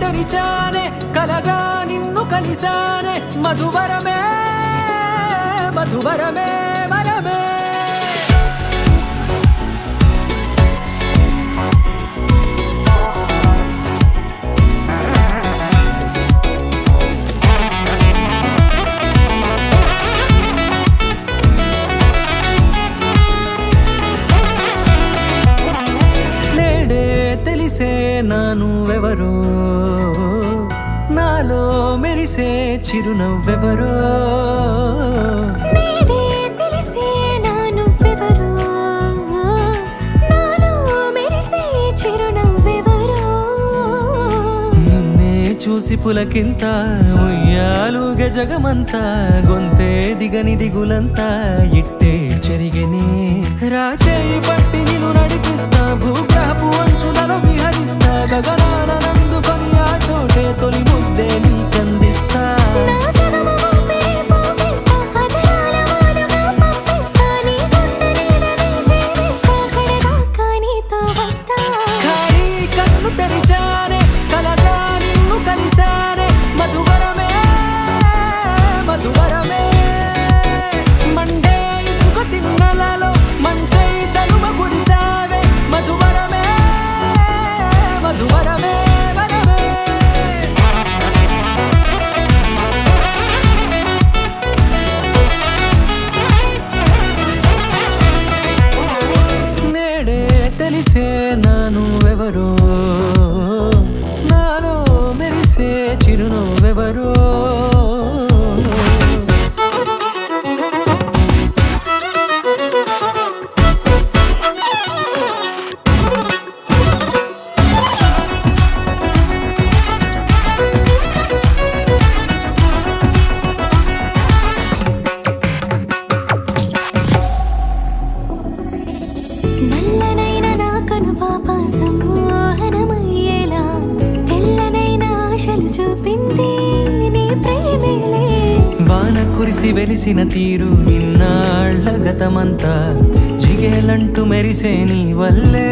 తెరిచానే కలగా నిన్ను కలిసానే మధువరమే మధువరమే వరమే తెలిసే నానువెవరో నాలో మెరిసే చిరునవ్వెవరో నేడే తెలిసే నానువెవరో నాలో మెరిసే చిరునవ్వెవరో నిన్నే చూసి పులకింత ఉయ్యాలుగ జగమంతా గొంతే దిగని దిగులంతా ఇట్టే చెరిగెనే రాచేయి పట్టి నిన్ను నడిపిస్తా భూగ్రహపు అంచులలో విహరిస్తా గగనాన నందుకొని ఆ చోటే తొలి ముద్దే నీకందిస్తా నా సగము ఊపిరి పోగిస్తా అధరాల వాలుగా పంపిస్తా నీ గుండె నీడనే చేరిస్తా కడదాకా నీతో వస్తా ఖాళీ కన్ను తెరిచానే కలగా నిన్ను కలిసానే మధువరమే మధువరమే మండే ఇసుక తిన్నలలో మంచై చలువ కురిసావే మధువరమే మధువరమే వరమే నేడే తెలిసే నానువెవరో నాలో మెరిసే చిరునవ్వెవరో నల్లనైన నా కనుపాప సమ్మోహనమయ్యేలా తెల్లనైన ఆశలు చూపింది నీ ప్రేమేలే వాన కురిసి వెలిసిన తీరు ఇన్నాళ్ల గతమంతా జిగేలంటూ మెరిసే నీ వల్లే